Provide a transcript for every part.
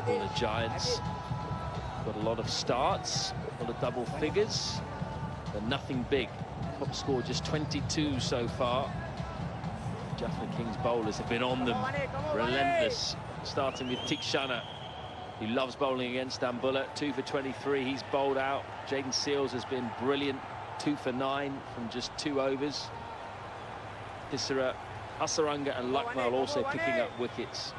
The Giants got a lot of starts, a lot of double figures, but nothing big. Top score just 22 so far. Jaffna Kings bowlers have been on them, relentless, starting with Tikshana, who loves bowling against Dambulla. 2 for 23, he's bowled out. Jaden Seals has been brilliant, 2 for 9 from just 2 overs. Hisara, Hasaranga and Lucknow also picking up wickets.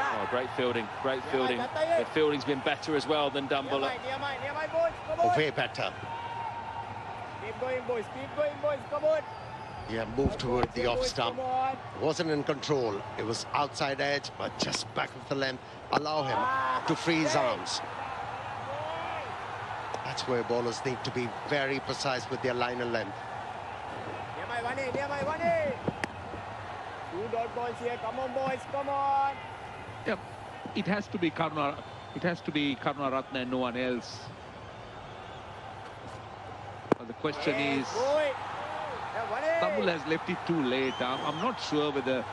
Oh, great fielding, great fielding. The fielding's been better as well than Dambulla. Way better. Keep going, boys. Keep going, boys. Come on. Yeah, moved toward the off stump. Wasn't in control. It was outside edge, but just back of the length. Allow him to free his arms. That's where bowlers need to be very precise with their line and length. Near my 2 dot balls here. Come on, boys. Come on. Yep. It has to be Karuna. It has to be Karunaratne and no one else. But the question is, Dambulla has left it too late. I'm not sure whether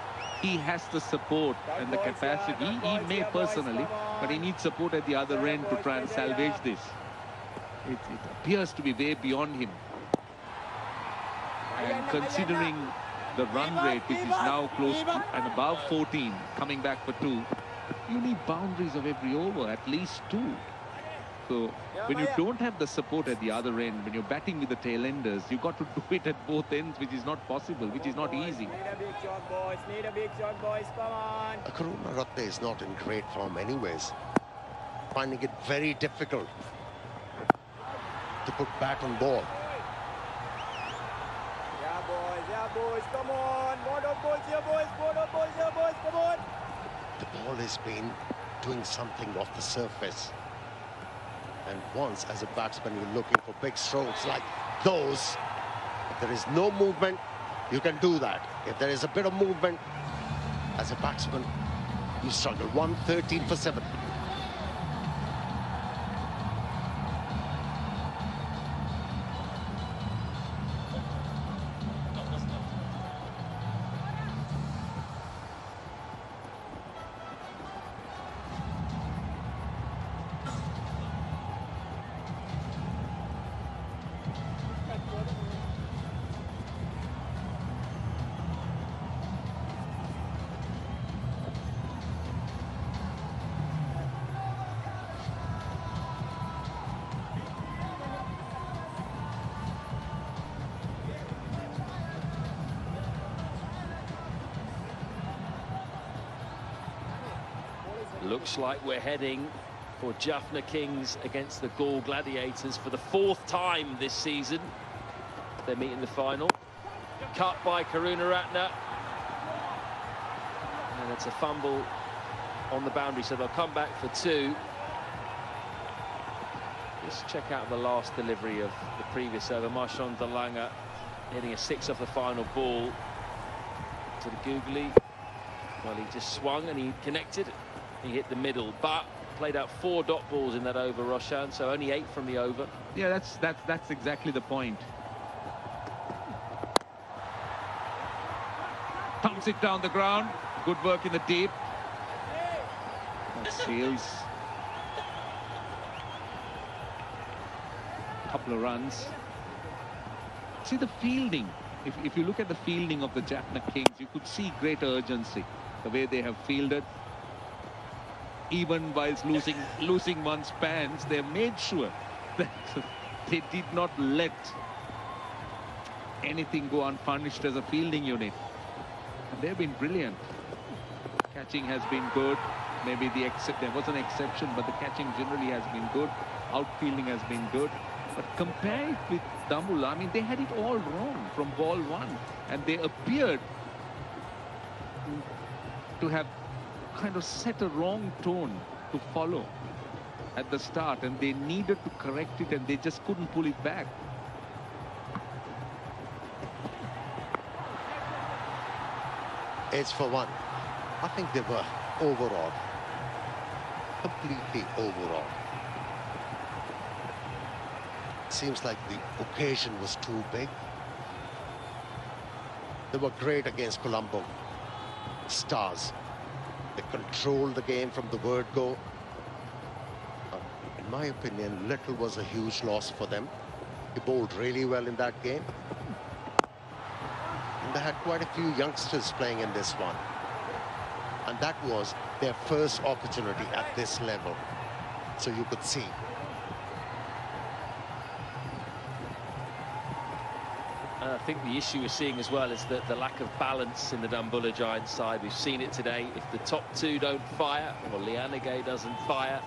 he has the support and the capacity. He may personally, but he needs support at the other end to try and salvage this. It appears to be way beyond him. And considering the run rate, which is now close to and above 14, coming back for 2, you need boundaries of every over, at least 2. So when you don't have the support at the other end, when you're batting with the tail enders, you've got to do it at both ends, which is not possible, which is not easy. Need a big shot, boys. Need a big shot, boys. Come on. Karunaratne is not in great form anyways. Finding it very difficult to put bat on ball. Yeah, boys. Come on. More dot balls here, boys. More dot balls here, boys. Come on. The ball has been doing something off the surface. And once, as a batsman, you're looking for big strokes like those. If there is no movement, you can do that. If there is a bit of movement, as a batsman, you struggle. 113 for 7. Looks like we're heading for Jaffna Kings against the Gaul Gladiators for the 4th time this season. They're meeting the final. Cut by Karunaratne. And it's a fumble on the boundary, so they'll come back for 2. Just check out the last delivery of the previous over. Marshawn Dalanga hitting a 6 off the final ball to the googly. Well, he just swung and he connected. He hit the middle, but played out 4 dot balls in that over, Roshan, so only 8 from the over. Yeah, that's exactly the point. Thumps it down the ground. Good work in the deep. Seals. Couple of runs. See the fielding. If you look at the fielding of the Jaffna Kings, you could see great urgency. The way they have fielded. Even whilst losing one's pants, they made sure that they did not let anything go unpunished as a fielding unit. And they've been brilliant. Catching has been good. Maybe there was an exception, but the catching generally has been good. Outfielding has been good. But compare it with Dambulla, I mean, they had it all wrong from ball 1. And they appeared to have kind of set a wrong tone to follow at the start, and they needed to correct it, and they just couldn't pull it back. It's for 1. I think they were overawed. Completely overawed. seems like the occasion was too big. They were great against Colombo Stars. They controlled the game from the word go. In my opinion, Little was a huge loss for them. He bowled really well in that game. And they had quite a few youngsters playing in this one. And that was their first opportunity at this level. So you could see. I think the issue we're seeing as well is that the lack of balance in the Dambulla Giants side. We've seen it today. If the top two don't fire, or Lianage doesn't fire,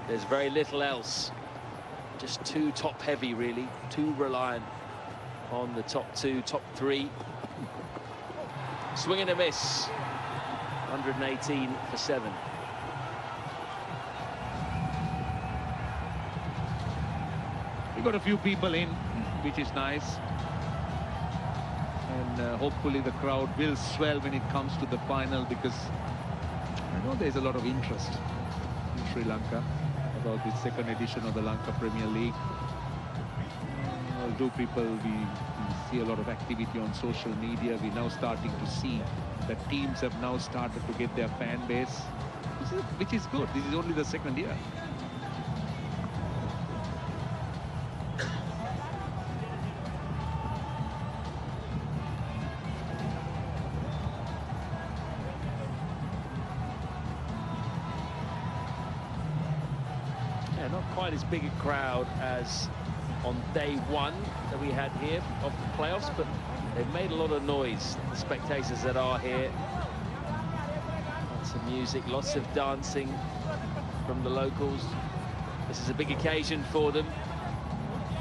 there's very little else. Just too top heavy, really. Too reliant on the top two, top three. Swing and a miss. 118 for 7. We got a few people in, which is nice. And hopefully the crowd will swell when it comes to the final, because I know there's a lot of interest in Sri Lanka about this second edition of the Lanka Premier League. Although we see a lot of activity on social media, we're now starting to see that teams have now started to get their fan base, which is good. This is only the second year. Yeah, not quite as big a crowd as on day one that we had here of the playoffs, but they've made a lot of noise, the spectators that are here. Lots of music, lots of dancing from the locals. This is a big occasion for them.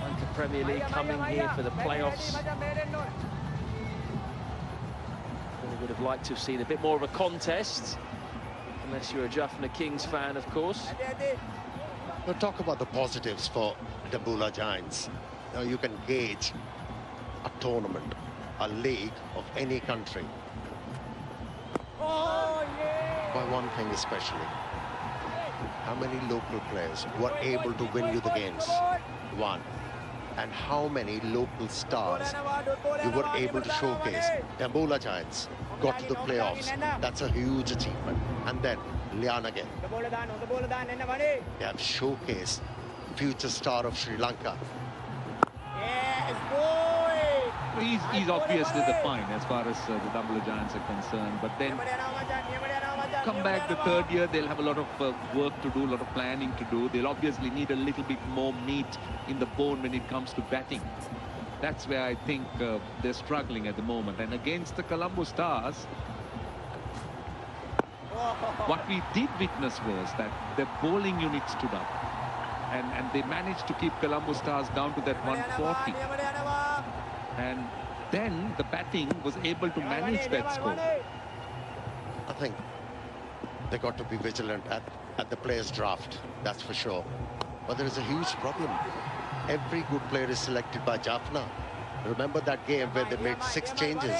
Lanka Premier League coming here for the playoffs. They would have liked to have seen a bit more of a contest, unless you're a Jaffna Kings fan, of course. We'll talk about the positives for Dambulla Giants. Now you can gauge a tournament, a league of any country, by one thing especially: how many local players were able to win you the games. One. And how many local stars you were able to showcase. Dambulla Giants got to the playoffs. That's a huge achievement. And then Lianage. They have showcased future star of Sri Lanka. He's obviously the fine as far as the Dambulla Giants are concerned. But then come back the third year, they'll have a lot of work to do, a lot of planning to do. They'll obviously need a little bit more meat in the bone when it comes to batting. That's where I think they're struggling at the moment. And against the Colombo Stars, what we did witness was that their bowling unit stood up. And they managed to keep Colombo Stars down to that 140. And then the batting was able to manage that score. I think they got to be vigilant at the players' draft, that's for sure. But there is a huge problem. Every good player is selected by Jaffna. Remember that game where they made 6 changes?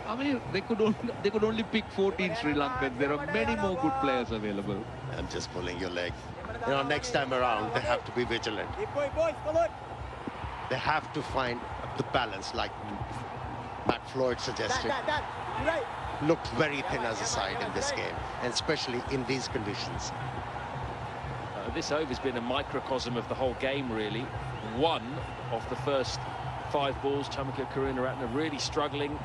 I mean, they could only pick 14 Sri Lankans. There are many more good players available. I'm just pulling your leg. You know, next time around, they have to be vigilant. They have to find the balance, like Matt Floyd suggested. Looked very thin as a side in this game, and especially in these conditions. This over's been a microcosm of the whole game, really. One of the first 5 balls, Chamaka Karunaratne really struggling.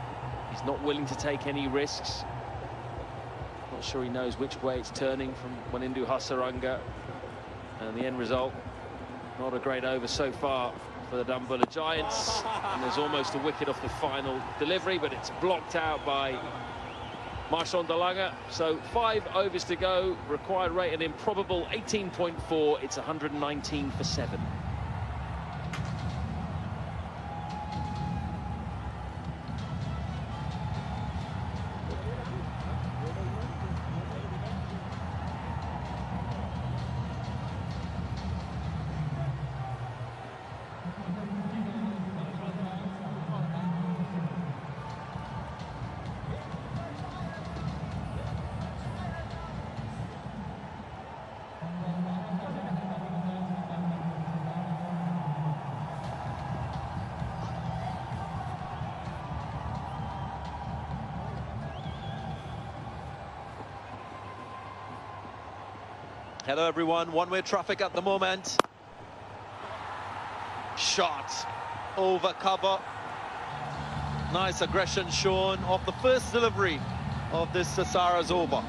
He's not willing to take any risks. Not sure he knows which way it's turning from Wanindu Hasaranga. And the end result, not a great over so far for the Dambulla Giants. And there's almost a wicket off the final delivery, but it's blocked out by Marshon Dalanga. So 5 overs to go. Required rate an improbable 18.4. It's 119 for 7. Hello everyone, one-way traffic at the moment. Shot over cover. Nice aggression shown off the first delivery of this Sara's over.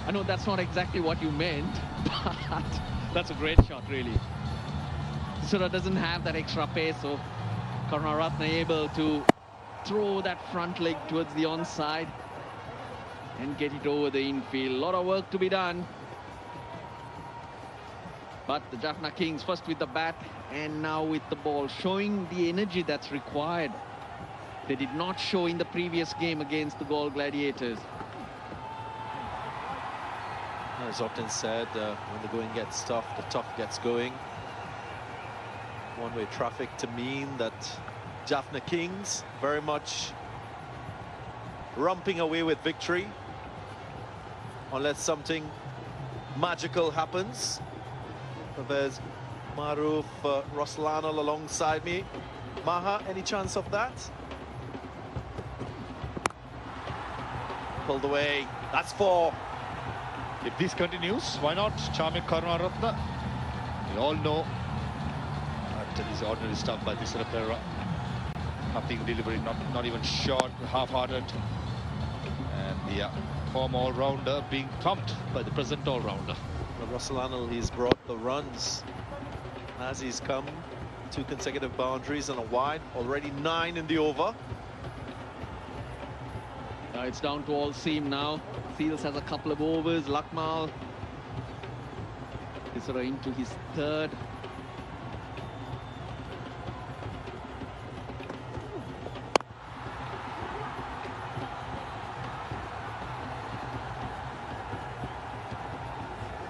I know that's not exactly what you meant, but that's a great shot, really. Sara doesn't have that extra pace, so Karunaratne able to throw that front leg towards the onside and get it over the infield. A lot of work to be done. But the Jaffna Kings first with the bat and now with the ball, showing the energy that's required. They did not show in the previous game against the Galle Gladiators. As often said, when the going gets tough, the tough gets going. One-way traffic to mean that Jaffna Kings very much romping away with victory. Unless something magical happens. There's Maruf Roslanal alongside me. Maha, any chance of that? Pulled away. That's 4. If this continues, why not Charmik Karunaratne? We all know that is ordinary stuff by this player. Nothing delivery, not even short, half-hearted. And the former all-rounder being thumped by the present all-rounder. Roslanal, he's brought the runs as he's come. 2 consecutive boundaries and a wide. Already 9 in the over. It's down to all seam now. Seals has a couple of overs. Lakmal is into his 3rd.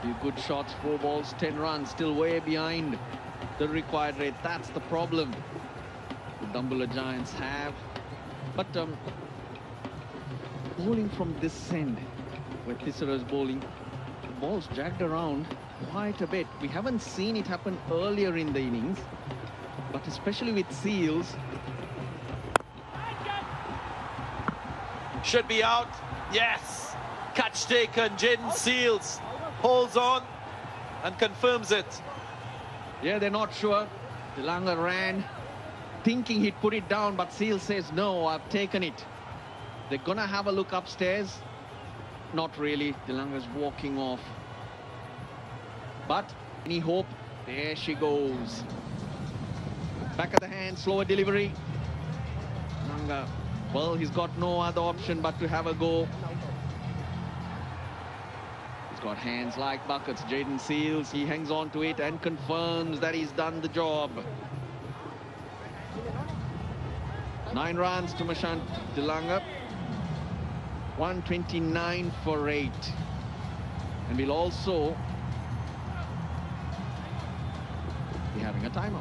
Few good shots, 4 balls, 10 runs, still way behind the required rate. That's the problem the Dambulla Giants have. But bowling from this end, where Thisara's bowling, the ball's dragged around quite a bit. We haven't seen it happen earlier in the innings, but especially with Seals. Should be out. Yes. Catch taken. Jaden Seals holds on and confirms it. Yeah, they're not sure. Dilanga ran thinking he'd put it down, but Seals says, no, I've taken it. They're gonna have a look upstairs. Not really. Dilanga's walking off. But any hope? There she goes. Back of the hand, slower delivery. Dilanga, well, he's got no other option but to have a go. He's got hands like buckets. Jaden Seals, he hangs on to it and confirms that he's done the job. 9 runs to Mashant Dilanga. 129 for 8. And we'll also be having a timeout.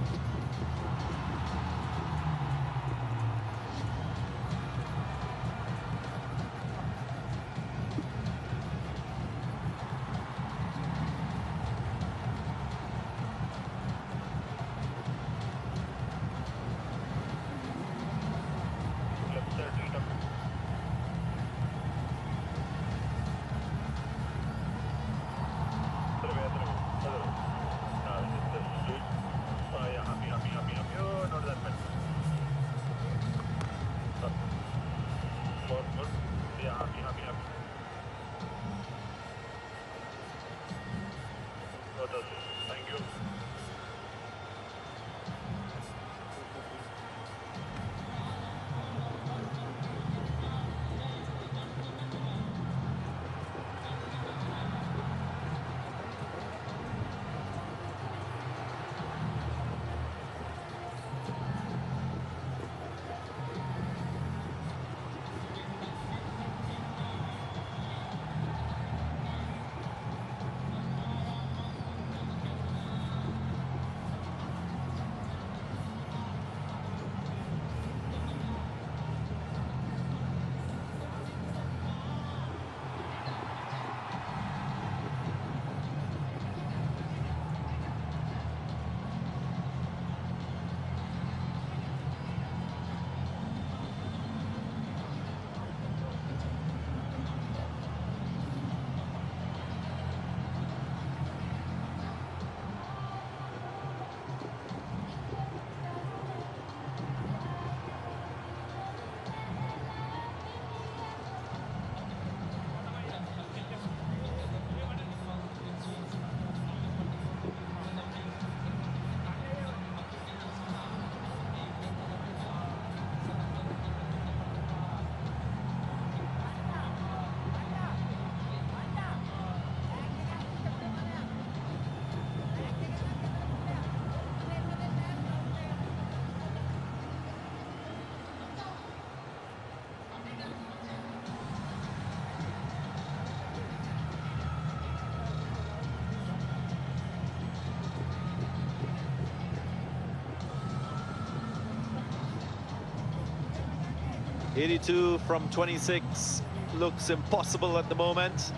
82 from 26 looks impossible at the moment.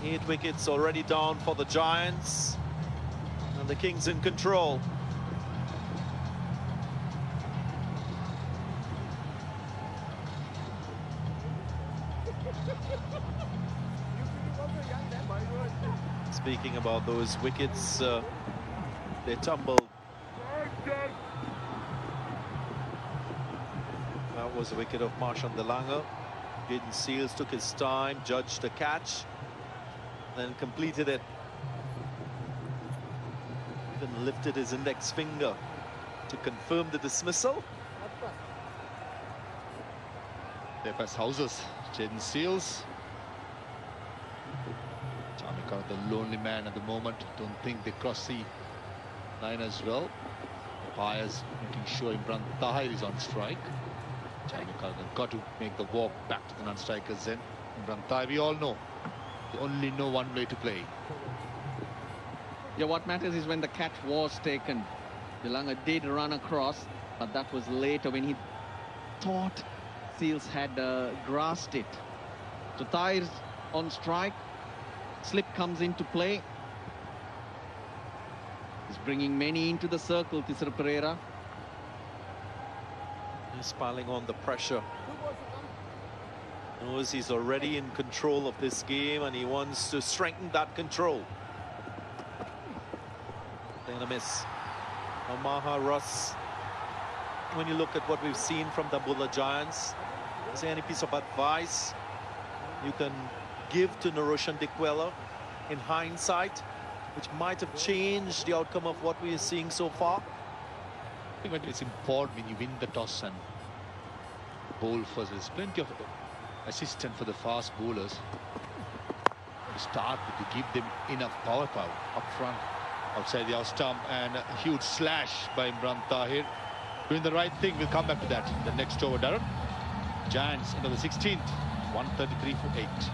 8 wickets already down for the Giants, and the Kings in control. Speaking about those wickets, they tumbled. That was a wicket of Marchand de Lange. Jaden Seals took his time, judged the catch, then completed it. Even lifted his index finger to confirm the dismissal. Their best houses, Jaden Seals. The lonely man at the moment. Don't think they cross the line as well. Umpires making sure Imran Tahir is on strike. Jamaica got to make the walk back to the non-strikers then. Imran Tahir, we all know, they only know one way to play. Yeah, what matters is when the catch was taken. De Lange did run across, but that was later when he thought Seals had grasped it. So Tahir's on strike. Slip comes into play. He's bringing many into the circle, Tisra Pereira. He's piling on the pressure. Knows he's already in control of this game, and he wants to strengthen that control. Then a miss. Omaha Russ. When you look at what we've seen from the Dambulla Giants, is there any piece of advice you can give to Naroshan Dikwela in hindsight, which might have changed the outcome of what we are seeing so far? I think it's important when you win the toss and bowl first. There's plenty of assistance for the fast bowlers to start with, to give them enough power up front, outside the off stump, and a huge slash by Imran Tahir. Doing the right thing. We'll come back to that. The next over, Darren. Giants into the 16th, 133 for 8.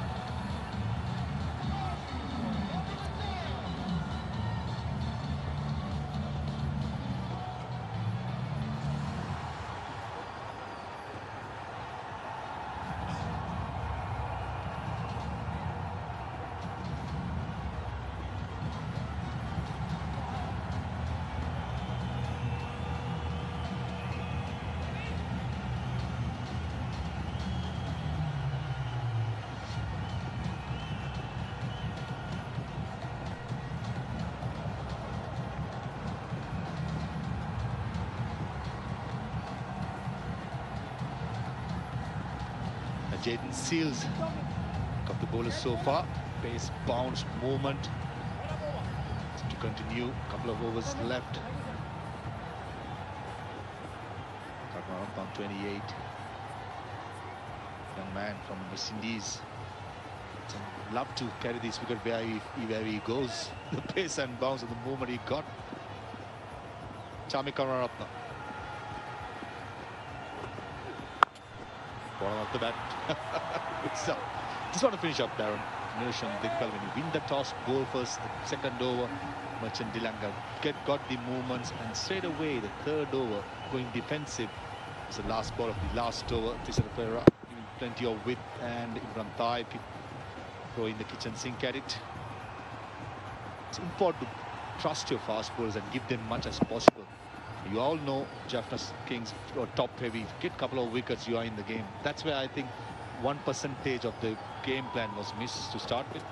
Jaden Seals, of the bowlers so far. Pace, bounce, movement to continue. A couple of overs left. On 28. Young man from West Indies. Love to carry this wicket where he goes. The pace and bounce and the movement he got. Chami Karunaratne. Ball off the bat. Just want to finish up, Darren. Naroshan Dikwela, when you win the toss, goal first, the second over, Marchand de Lange got the movements, and straight away the third over going defensive. It's the last ball of the last over. Tisra Pereira giving plenty of width, and Imran Tahir throwing the kitchen sink at it. It's important to trust your fast bowlers and give them much as possible. You all know Jaffna's Kings are top heavy. Get a couple of wickets, you are in the game. That's where I think 1% of the game plan was missed to start with.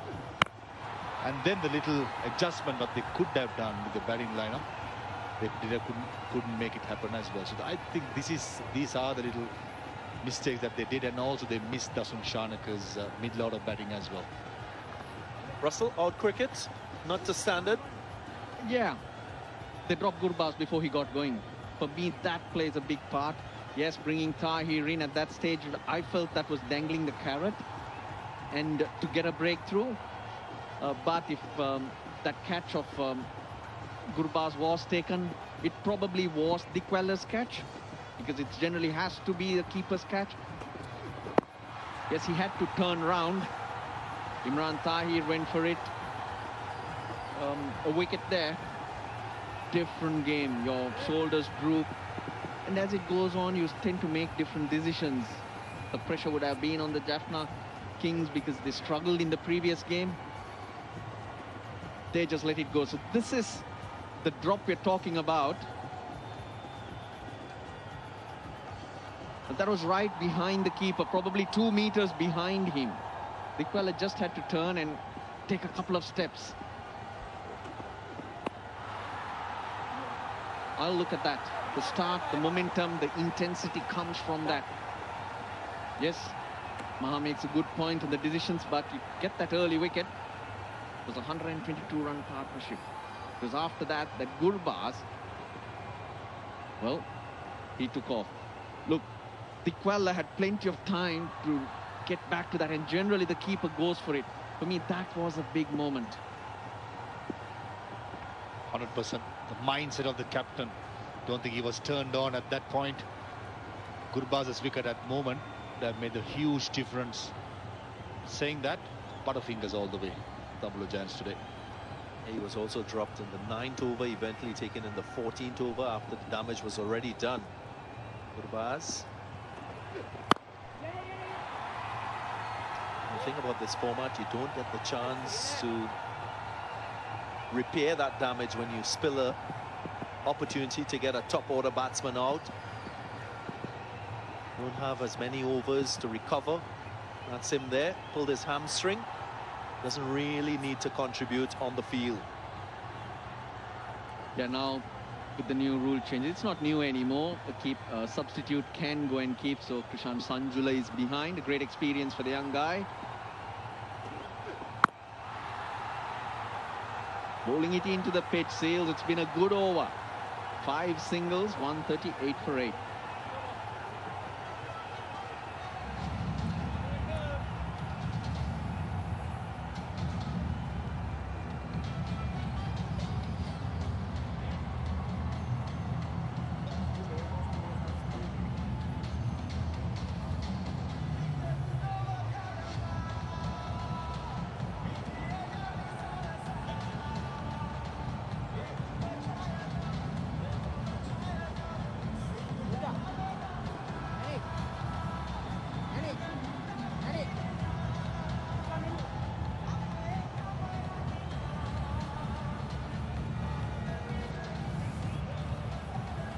And then the little adjustment that they could have done with the batting lineup, they couldn't make it happen as well. So I think these are the little mistakes that they did, and also they missed Dasun Shanaka's middle order batting as well. Russell, out cricket, not to standard. Yeah. They dropped Gurbaz before he got going. For me, that plays a big part. Yes, bringing Tahir in at that stage, I felt that was dangling the carrot and to get a breakthrough. But if that catch of Gurbaz was taken, it probably was Dikwela's catch, because it generally has to be the keeper's catch. Yes, he had to turn round. Imran Tahir went for it. A wicket there. Different game. Your shoulders droop. And as it goes on, you tend to make different decisions. The pressure would have been on the Jaffna Kings because they struggled in the previous game. They just let it go. So this is the drop we're talking about. But that was right behind the keeper, probably 2 meters behind him. Qualifier just had to turn and take a couple of steps. I'll look at that. The start, the momentum, the intensity comes from that. Yes, Maha makes a good point on the decisions, but you get that early wicket. It was a 122-run partnership. Because after that, that Gurbaz, well, he took off. Look, Qualifier had plenty of time to get back to that, and generally the keeper goes for it. For me, that was a big moment. 100%. The mindset of the captain. Don't think he was turned on at that point. Gurbaz's wicket at that moment that made a huge difference. Saying that, butterfingers all the way. Dambulla Giants today. He was also dropped in the 9th over, eventually taken in the 14th over after the damage was already done. Gurbaz. The thing about this format, you don't get the chance to repair that damage when you spill a opportunity to get a top order batsman out. Don't have as many overs to recover. That's him there, pulled his hamstring. Doesn't really need to contribute on the field. Yeah, now with the new rule change, it's not new anymore. A substitute can go and keep, so Krishan Sanjula is behind. A great experience for the young guy. Bowling it into the pitch, Seals. It's been a good over. 5 singles, 138 for 8.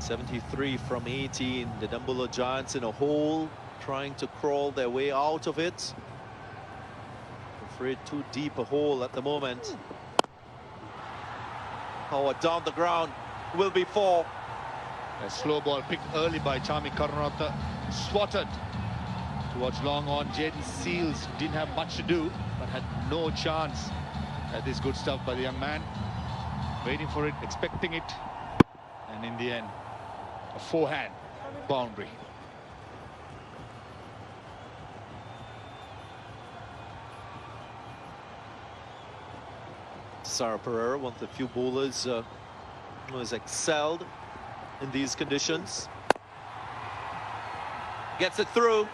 .73 from 18. The Dambulla Giants in a hole, trying to crawl their way out of it. Afraid too deep a hole at the moment. Howard down the ground, will be 4. A slow ball picked early by Charmi Karunaratne, swatted towards long on. Jaden Seals didn't have much to do, but had no chance at this good stuff by the young man. Waiting for it, expecting it, and in the end, a forehand boundary. Sarah Pereira, one of the few bowlers who has excelled in these conditions. Gets it through.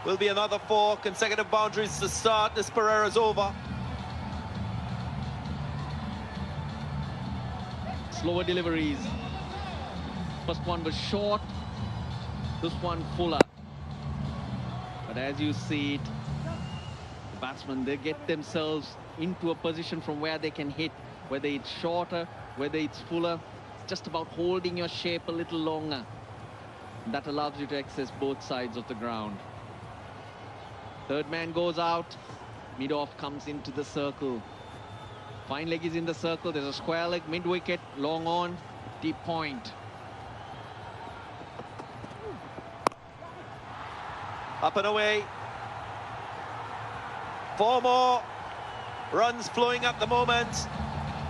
Will be another 4 consecutive boundaries to start this Pereira's over. Slower deliveries. First one was short, this one fuller. But as you see it, the batsmen, they get themselves into a position from where they can hit, whether it's shorter, whether it's fuller. It's just about holding your shape a little longer. That allows you to access both sides of the ground. Third man goes out, mid-off comes into the circle. Fine leg is in the circle, there's a square leg, mid-wicket, long on, deep point. Up and away. 4 more runs flowing at the moment,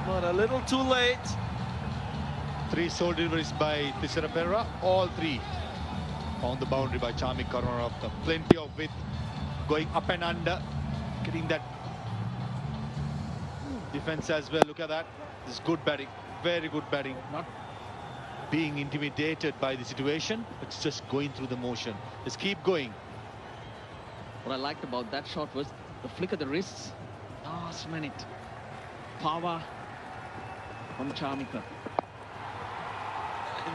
but a little too late. 3 sole deliveries by Tishara Pereira, all 3 on the boundary by Charmi Karunaratne. Plenty of width, going up and under, getting that defense as well. Look at that. This is good batting, very good batting. Not being intimidated by the situation, it's just going through the motion. Just keep going. What I liked about that shot was the flick of the wrists. Last minute. Power from Charmika.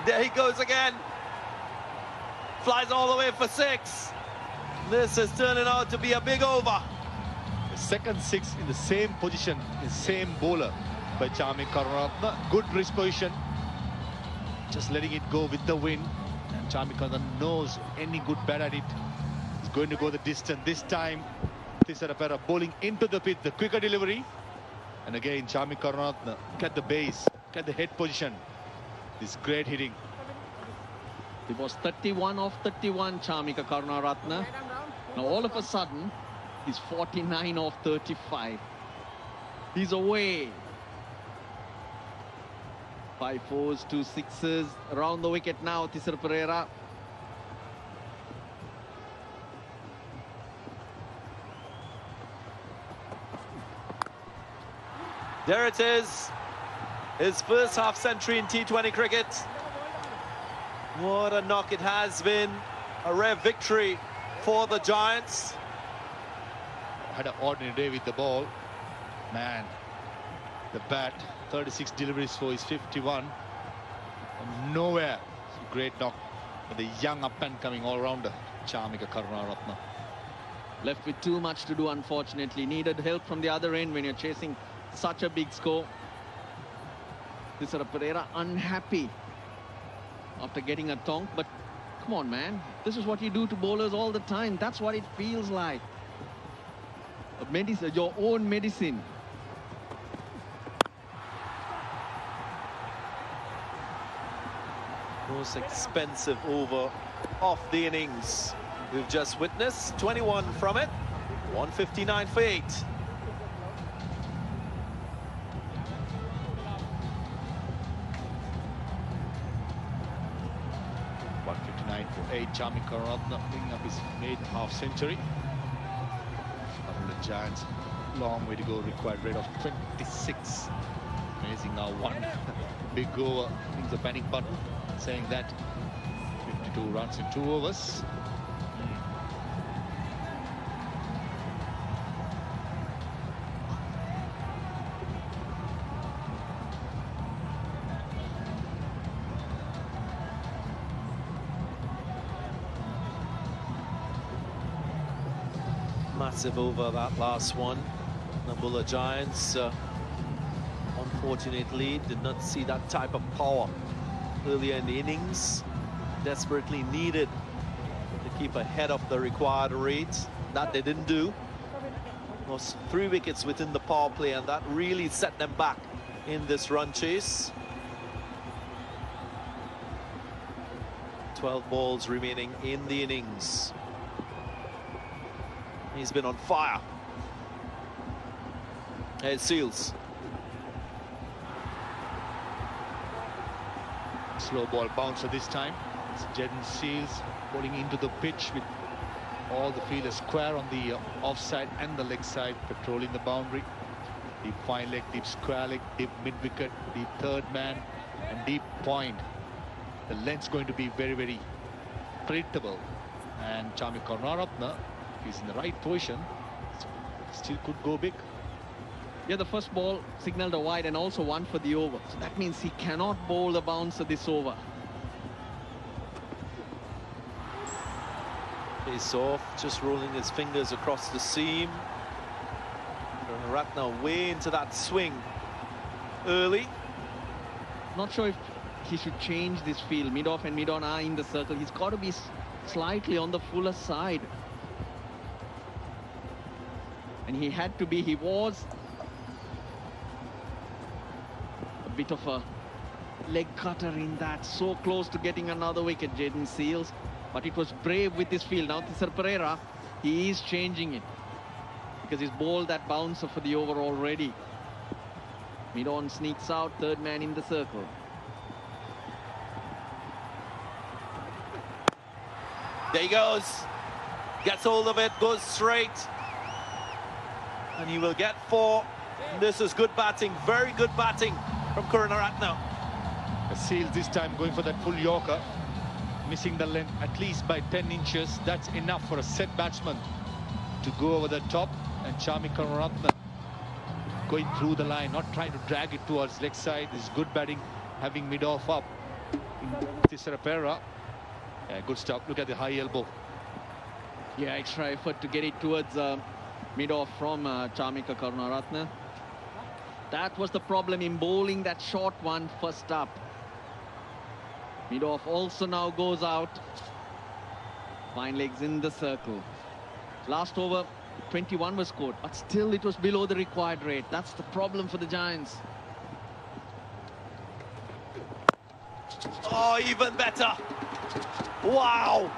There he goes again. Flies all the way for 6. This is turning out to be a big over. The second 6 in the same position, the same bowler by Charmi Karunaratne. Good wrist position. Just letting it go with the wind. And Charmi Karunaratne knows any good bat at it is going to go the distance. This time, Thisara Perera bowling into the pitch, the quicker delivery. And again, Charmi Karunaratne, look at the base, look at the head position. This great hitting. It was 31 off 31, Charmika Karunaratne. Now all of a sudden, he's 49 off 35. He's away. 5 fours, 2 sixes. Around the wicket now, Thisara Perera. There it is. His first half century in T20 cricket. What a knock it has been. A rare victory for the Giants. Had an ordinary day with the ball. Man, the bat, 36 deliveries for his 51. From nowhere. Great knock for the young up-and-coming all-rounder, Charmika Karunaratne. Left with too much to do, unfortunately. Needed help from the other end when you're chasing such a big score. Thisara Perera unhappy after getting a tonk, but come on, man. This is what you do to bowlers all the time. That's what it feels like. A medicine, your own medicine. Most expensive over of the innings we've just witnessed. 21 from it. 159 for 8. 159 for 8. Charmi Karunaratne picking up his maiden half century. The Giants, long way to go, required rate of 26. Amazing now, one big over. I think the panic button saying that 52 runs in 2 overs. Massive over that last one. Dambulla Giants, unfortunately, did not see that type of power earlier in the innings. Desperately needed to keep ahead of the required rate. That they didn't do. Lost 3 wickets within the power play, and that really set them back in this run chase. 12 balls remaining in the innings. He's been on fire. Here's Seals. Slow ball bouncer this time. It's Jaden Seals bowling into the pitch with all the fielders square on the offside and the leg side, patrolling the boundary. Deep fine leg, deep square leg, deep mid-wicket, deep third man, and deep point. The length's going to be very, very predictable. And Charmi Karunaratne, if he's in the right position, still could go big. Yeah, the first ball signaled a wide and also one for the over. So that means he cannot bowl the bouncer this over. Face off, just rolling his fingers across the seam. Karunaratne way into that swing early. Not sure if he should change this field. Mid-off and mid-on are in the circle. He's got to be slightly on the fuller side. And he had to be, he was a bit of a leg cutter in that. So close to getting another wicket, Jaden Seals. But it was brave with this field. Now Thisara Perera, he is changing it. Because he's bowled that bouncer for the over already. Mid-on sneaks out, third man in the circle. There he goes. Gets hold of it, goes straight. And he will get 4. This is good batting, very good batting from Karunaratne. Seals this time going for that full Yorker, missing the length at least by 10 inches. That's enough for a set batsman to go over the top. And Charmi Karunaratne going through the line, not trying to drag it towards leg side. This is good batting, having mid-off up in Thisara Perera. Yeah, good stuff. Look at the high elbow. Yeah, extra effort to get it towards mid-off from Chamika Karunaratne. That was the problem in bowling that short one first up. Mid-off also now goes out. Fine legs in the circle. Last over, 21 was scored, but still it was below the required rate. That's the problem for the Giants. Oh, even better. Wow.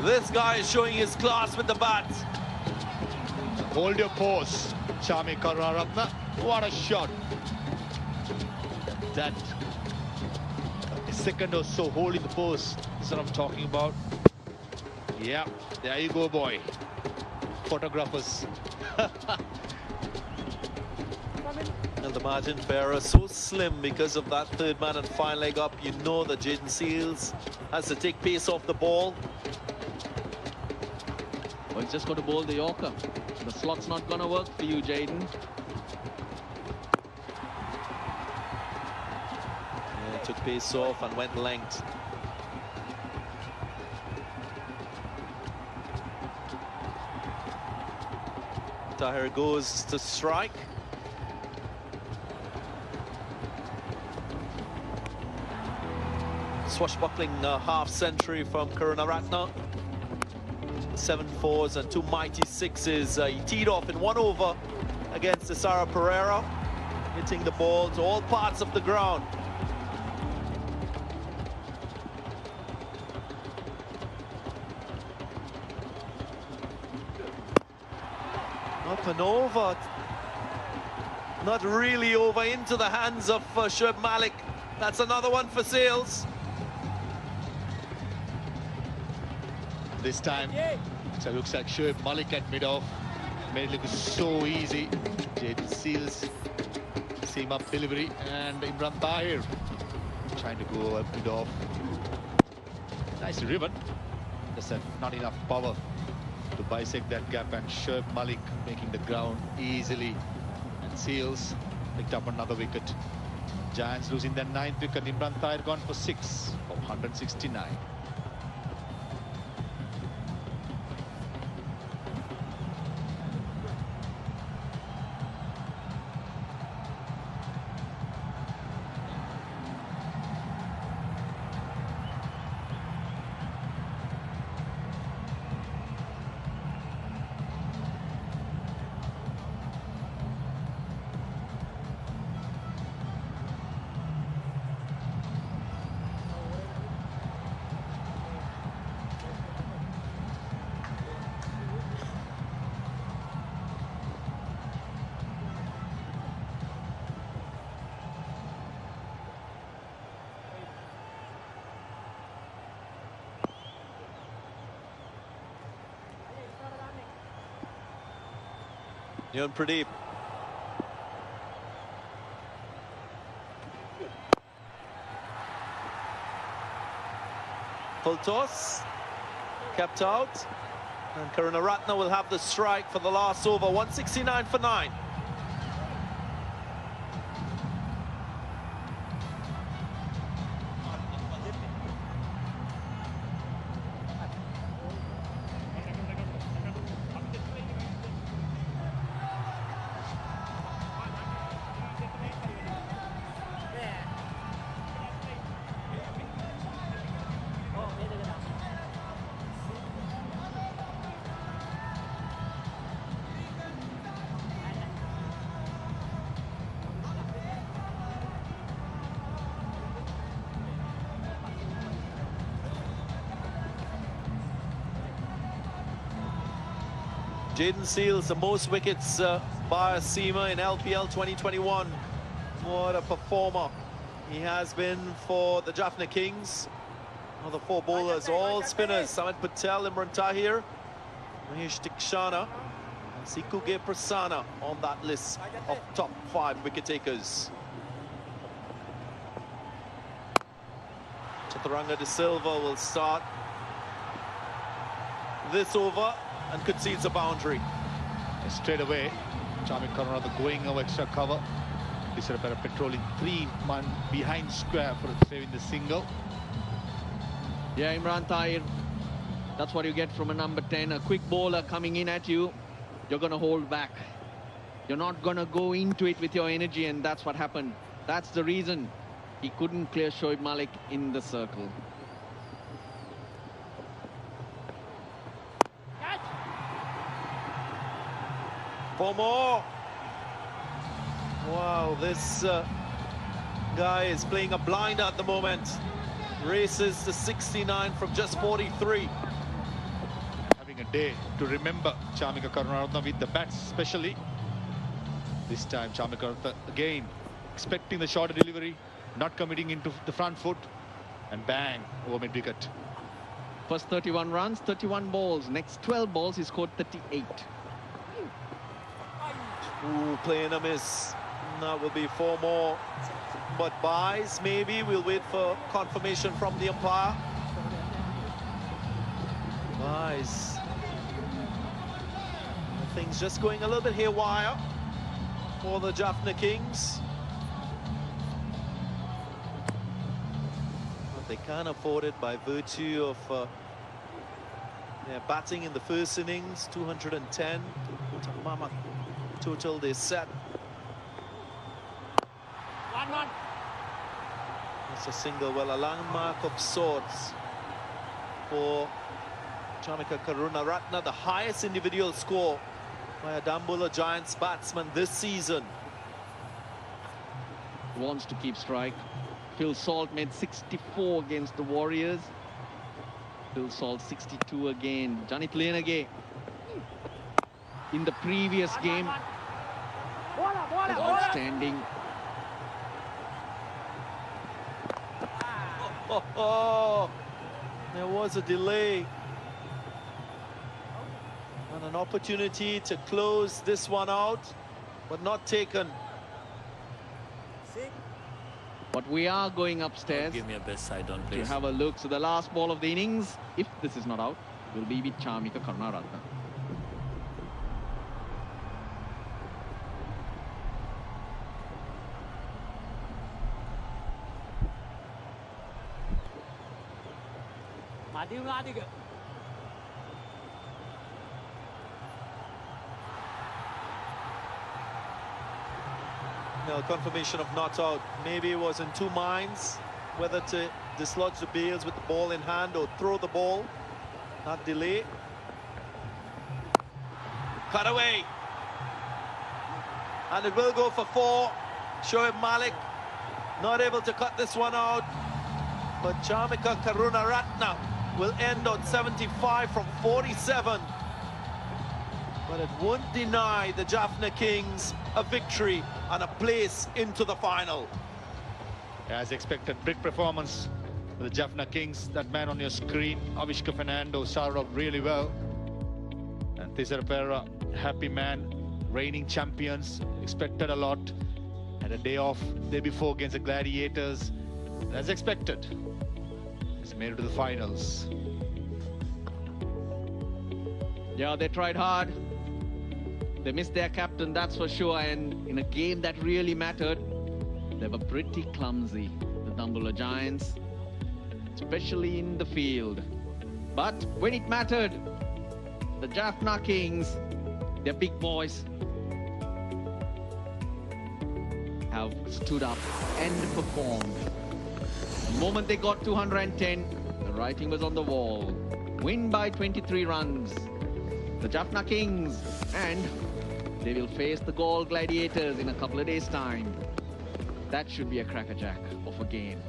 This guy is showing his class with the bat. Hold your pose, Chami Karunaratne. What a shot. That a second or so holding the pose is what I'm talking about. Yeah, there you go, boy. Photographers. And the margin Farah so slim because of that third man and fine leg up. You know that Jaden Seals has to take pace off the ball. Well, he's just got to bowl the Yorker. The slot's not going to work for you, Jaden. Yeah, took pace off and went length. Tahir goes to strike. Swashbuckling half century from Karunaratne. 7 fours and 2 mighty sixes. He teed off in 1 over against Isara Pereira, hitting the ball to all parts of the ground. Up and over. Not really over into the hands of Shoaib Malik. That's another one for Sales. This time, so it looks like Shoaib Malik at mid-off. Made it look so easy. Jaden Seals, seam up delivery, and Imran Tahir trying to go up mid-off. Nice ribbon. Just that not enough power to bisect that gap, and Shoaib Malik making the ground easily. And Seals picked up another wicket. Giants losing their 9th wicket. Imran Tahir gone for 6 for 169. Nyon Pradeep. Full toss. Kept out. And Karunaratne will have the strike for the last over. 169 for 9. Jaden Seals, the most wickets by a seamer in LPL 2021. What a performer he has been for the Jaffna Kings. Now the 4 bowlers, all spinners. Samad Patel, Imran Tahir, Mahesh Dikshana, and Sikuge Prasanna on that list of top 5 wicket takers. Chaturanga De Silva will start this over and concedes a boundary. Straight away, Chami Karunaratne going over extra cover. He said better patrolling 3 man behind square for saving the single. Yeah, Imran Tahir, that's what you get from a number 10. A quick bowler coming in at you, you're going to hold back. You're not going to go into it with your energy, and that's what happened. That's the reason he couldn't clear Shoaib Malik in the circle. For more. Wow, this guy is playing a blinder at the moment. Races to 69 from just 43. Having a day to remember Chamika Karunaratne with the bats especially. This time Chamika Karunaratne again expecting the shorter delivery, not committing into the front foot, and bang, over mid-wicket. First 31 runs, 31 balls. Next 12 balls, he scored 38. Ooh, playing a miss. That will be 4 more. But buys, maybe. We'll wait for confirmation from the umpire. Buys. Things just going a little bit haywire for the Jaffna Kings. But they can't afford it by virtue of their batting in the first innings. 210. Tamama total they set. 1-1. It's a single, well, a landmark of sorts for Chamika Karunaratne, the highest individual score by a Dambulla Giants batsman this season. Wants to keep strike. Phil Salt made 64 against the Warriors. Phil Salt 62 again. Janit Lenage in the previous game was outstanding. There was a delay and an opportunity to close this one out, but not taken. But we are going upstairs. Give me a best side on, To please. have a look. So the last ball of the innings, if this is not out, will be with Chamika Karunaratne. No, confirmation of not out. Maybe it was in two minds whether to dislodge the bails with the ball in hand or throw the ball, not delay. Cut away. And it will go for 4. Shoaib Malik not able to cut this one out. But Chamika Karunaratne will end on 75 from 47. But it won't deny the Jaffna Kings a victory and a place into the final. As expected, big performance for the Jaffna Kings. That man on your screen, Avishka Fernando, started off really well. And Thisara Perera, happy man, reigning champions, expected a lot. Had a day off day before against the Gladiators. As expected, he's made it to the finals. Yeah, they tried hard. They missed their captain, that's for sure. And in a game that really mattered, they were pretty clumsy, the Dambulla Giants, especially in the field. But when it mattered, the Jaffna Kings, they're big boys, have stood up and performed. The moment they got 210, the writing was on the wall. Win by 23 runs. The Jaffna Kings, and they will face the Galle Gladiators in a couple of days' time. That should be a crackerjack of a game.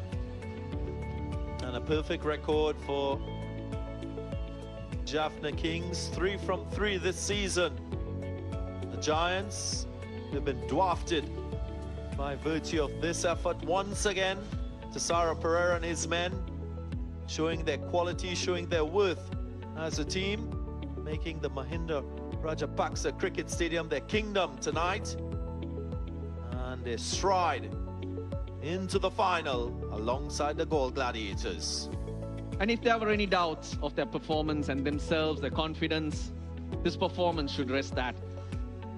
And a perfect record for Jaffna Kings. 3 from 3 this season. The Giants have been dwarfed by virtue of this effort once again. Thisara Perera and his men showing their quality, showing their worth as a team, making the Mahinda Rajapaksa Cricket Stadium their kingdom tonight, and they stride into the final alongside the Galle Gladiators. And if there were any doubts of their performance and themselves, their confidence, this performance should rest that.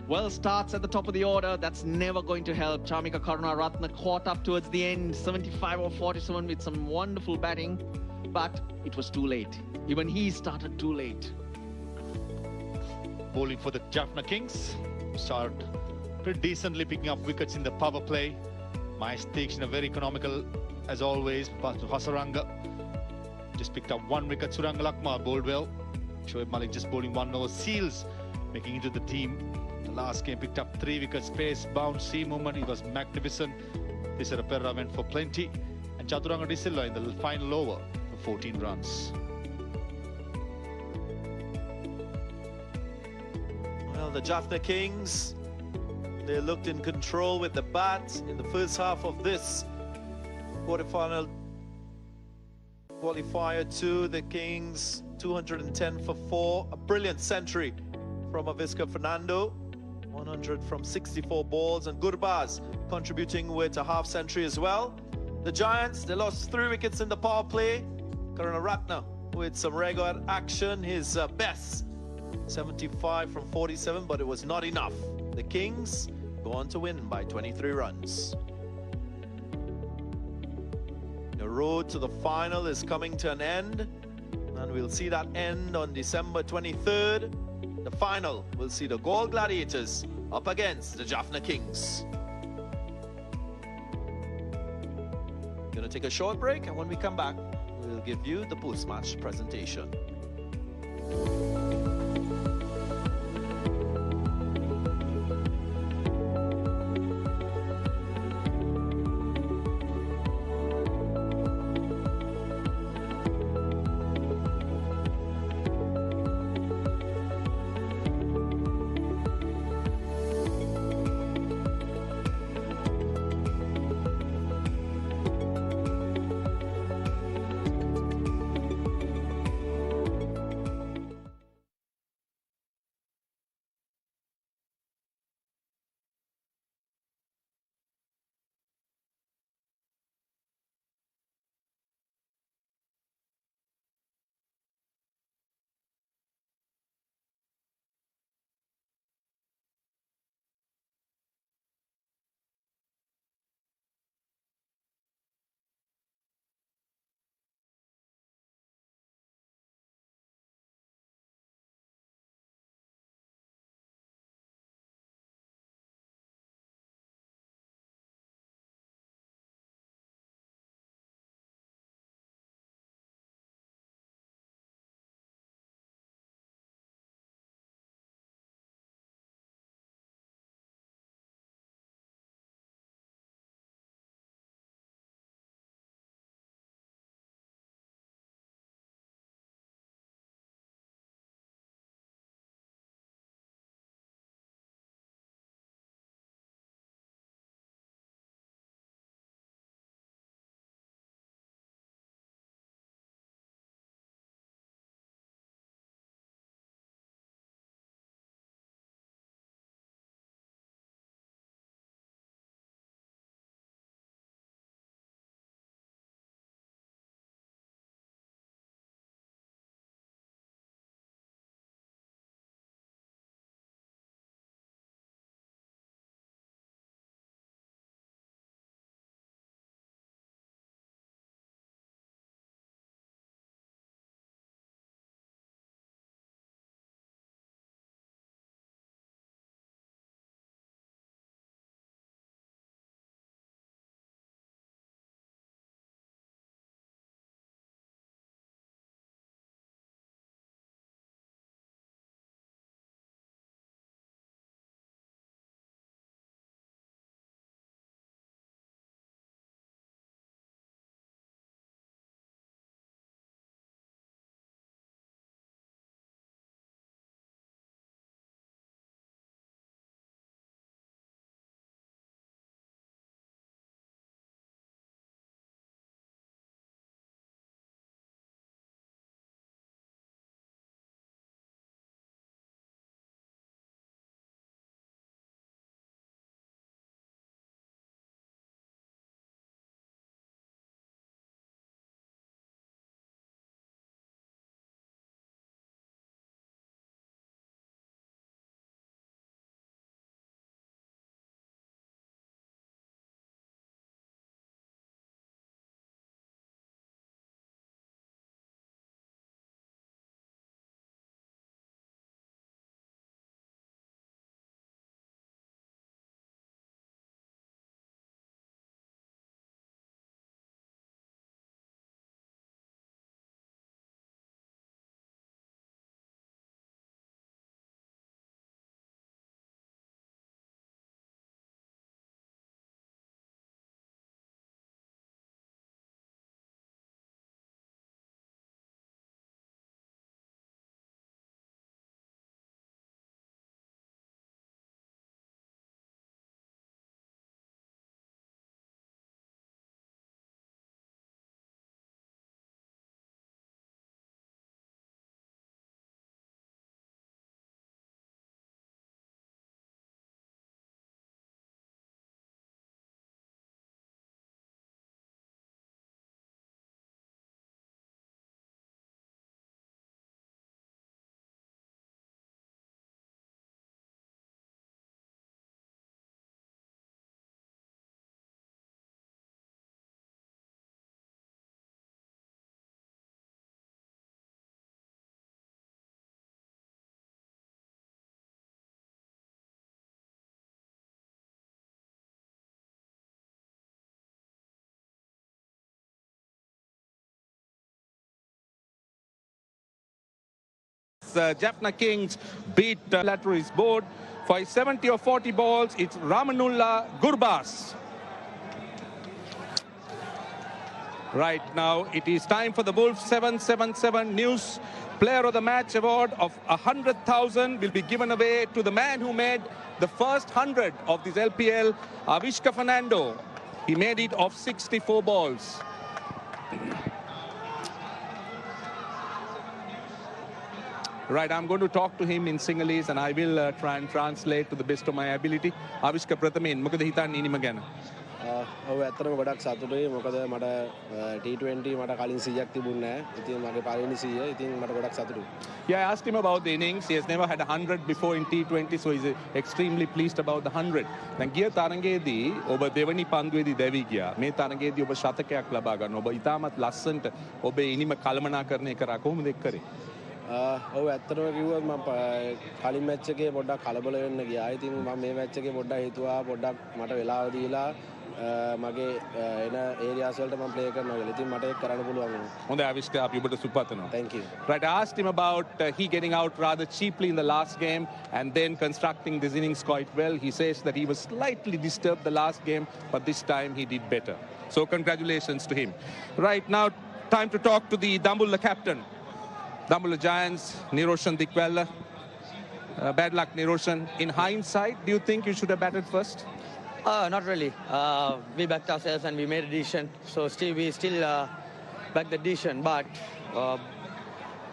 Well, starts at the top of the order, that's never going to help. Chamika Karunaratne caught up towards the end, 75 or 47 with some wonderful batting. but it was too late. Even he started too late. Bowling for the Jaffna Kings. Started pretty decently, picking up wickets in the power play. Mahesh Theekshana very economical as always. Pass to Hasaranga. Just picked up 1 wicket. Suranga Lakmar bowled well. Shoaib Malik just bowling 1 over. Seals making into the team. The last game picked up 3 wickets. Pace, bounce, sea movement. He was magnificent. Thisara Perera went for plenty. And Chaturanga De Silva in the final over for 14 runs. Well, the Jaffna Kings, they looked in control with the bat in the first half of this quarterfinal. Qualifier 2, the Kings 210 for 4. A brilliant century from Aviska Fernando. 100 from 64 balls, and Gurbaz contributing with a half century as well. The Giants, they lost 3 wickets in the power play. Karunaratne with some regular action, his best 75 from 47, but it was not enough. The Kings go on to win by 23 runs. The road to the final is coming to an end, and we'll see that end on December 23rd. The final will see the Galle Gladiators up against the Jaffna Kings. Gonna take a short break, and when we come back, we'll give you the post-match presentation. Jaffna Kings beat Lattery's board. For his 70 or 40 balls, it's Ramanullah Gurbas. Right now, it is time for the Wolves 777 News Player of the Match award of 100,000 will be given away to the man who made the first 100 of this LPL, Avishka Fernando. He made it of 64 balls. Right, I'm going to talk to him in Sinhalese and I will try and translate to the best of my ability. Avishka Prathamen, මොකද හිතන්නේ ඉනිම ගැන? ඔව් ඇත්තටම ගොඩක් සතුටුයි මොකද මට T20 මට කලින් 100ක් තිබුණේ නැහැ. ඉතින් මගේ පළවෙනි 100. ඉතින් මට ගොඩක් සතුටුයි. Yeah, I asked him about the innings. He has never had 100 before in T20, so he's extremely pleased about the 100. දැන් ගිය තරඟයේදී ඔබ දෙවනි පන්දුවේදී දැවි ගියා. මේ තරඟයේදී ඔබ ශතකයක් ලබා ගන්න. ඔබ ඉතාමත් ලස්සනට ඔබේ ඉනිම කළමනාකරණය කරා. කොහොමද ඒක කරේ? ඔව් ඇත්තටම කිව්වොත් මම කලින් මැච් එකේ පොඩ්ඩක් කලබල වෙන්න ගියා. ඉතින් මම මේ මැච් එකේ පොඩ්ඩක් හිතුවා පොඩ්ඩක් මට වෙලාව දීලා මගේ එන ඒරියාස් වලට මම ප්ලේ කරනවා කියලා. ඉතින් මට ඒක කරන්න පුළුවන් වුණා. හොඳයි Avishka, අපි ඔබට සුබපතනවා. Thank you. Right, I asked him about he getting out rather cheaply in the last game and then constructing this innings quite well. He says that he was slightly disturbed the last game, but this time he did better. So congratulations to him. Right, now time to talk to the Dambulla captain. Dambulla Giants, Niroshan Dikwella. Bad luck, Niroshan. In hindsight, do you think you should have batted first? Not really. We backed ourselves and we made a decision. So we still backed the decision, but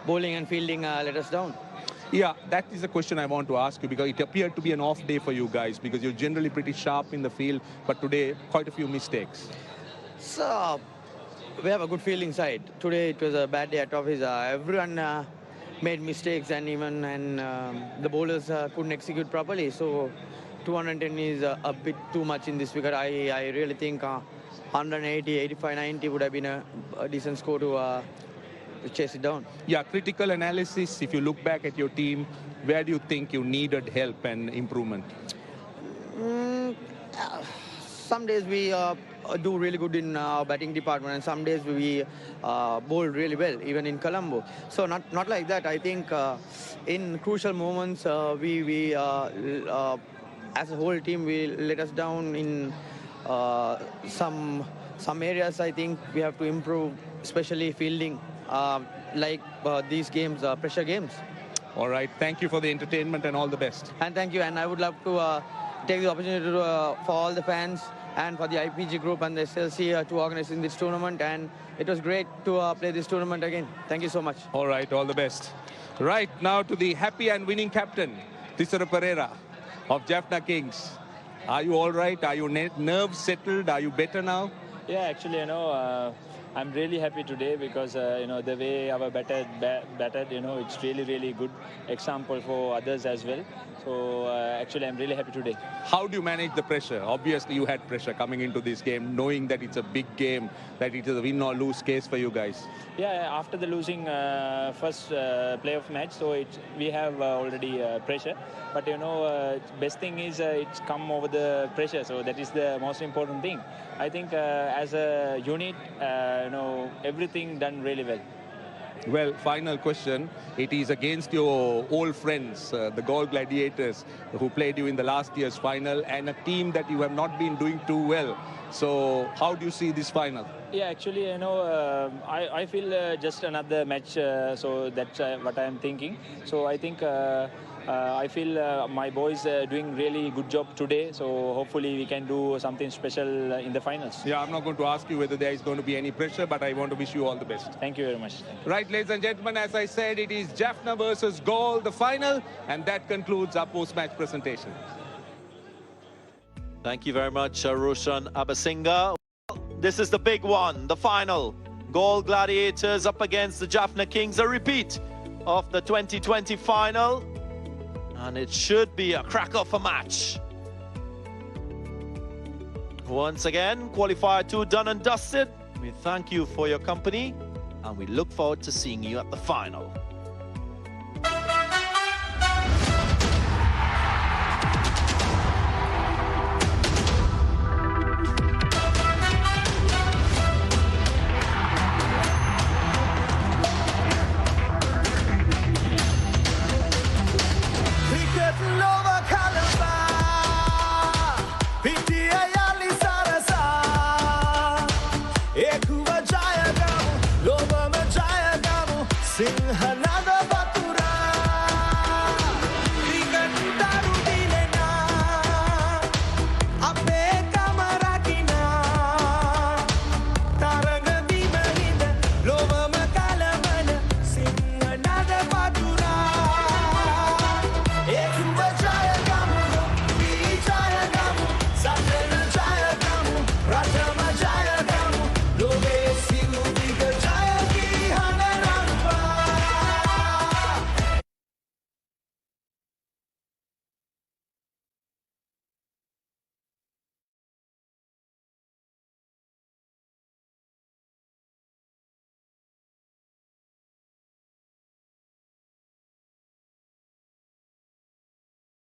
bowling and fielding let us down. Yeah, that is a question I want to ask you because it appeared to be an off day for you guys because you're generally pretty sharp in the field, but today quite a few mistakes. So we have a good fielding side. Today it was a bad day at office. Everyone made mistakes and even the bowlers couldn't execute properly. So 210 is a bit too much in this figure. I really think 180, 85, 90 would have been a decent score to chase it down. Yeah, critical analysis. If you look back at your team, where do you think you needed help and improvement? Some days we do really good in our batting department, and some days we bowl really well, even in Colombo. So not like that. I think in crucial moments we as a whole team we let us down in some areas. I think we have to improve, especially fielding, like these games, pressure games. All right, thank you for the entertainment and all the best. And thank you, and I would love to take the opportunity to, for all the fans and for the IPG group and the SLC to organizing this tournament, and it was great to play this tournament again. Thank you so much. All right, all the best. Right, now to the happy and winning captain, Thisara Pereira of Jaffna Kings. Are you all right? Are your nerves settled? Are you better now? Yeah, actually, I'm really happy today because, the way our batted, it's really, really good example for others as well. So, actually, I'm really happy today. How do you manage the pressure? Obviously, you had pressure coming into this game, knowing that it's a big game, that it is a win or lose case for you guys. Yeah, after the losing first playoff match, so we have already pressure. But, best thing is it's come over the pressure. So, that is the most important thing. I think as a unit, everything done really well. Well, final question. It is against your old friends, the Galle Gladiators, who played you in the last year's final, and a team that you have not been doing too well. So, how do you see this final? Yeah, actually, I feel just another match, so that's what I am thinking. So, I think I feel my boys are doing really good job today. So, hopefully, we can do something special in the finals. Yeah, I'm not going to ask you whether there is going to be any pressure, but I want to wish you all the best. Thank you very much. Right, ladies and gentlemen, as I said, it is Jaffna versus Galle, the final, and that concludes our post-match presentation. Thank you very much, Roshan Abasinga. This is the big one, the final. Galle Gladiators up against the Jaffna Kings, a repeat of the 2020 final. And it should be a cracker of a match. Once again, Qualifier 2 done and dusted. We thank you for your company, and we look forward to seeing you at the final.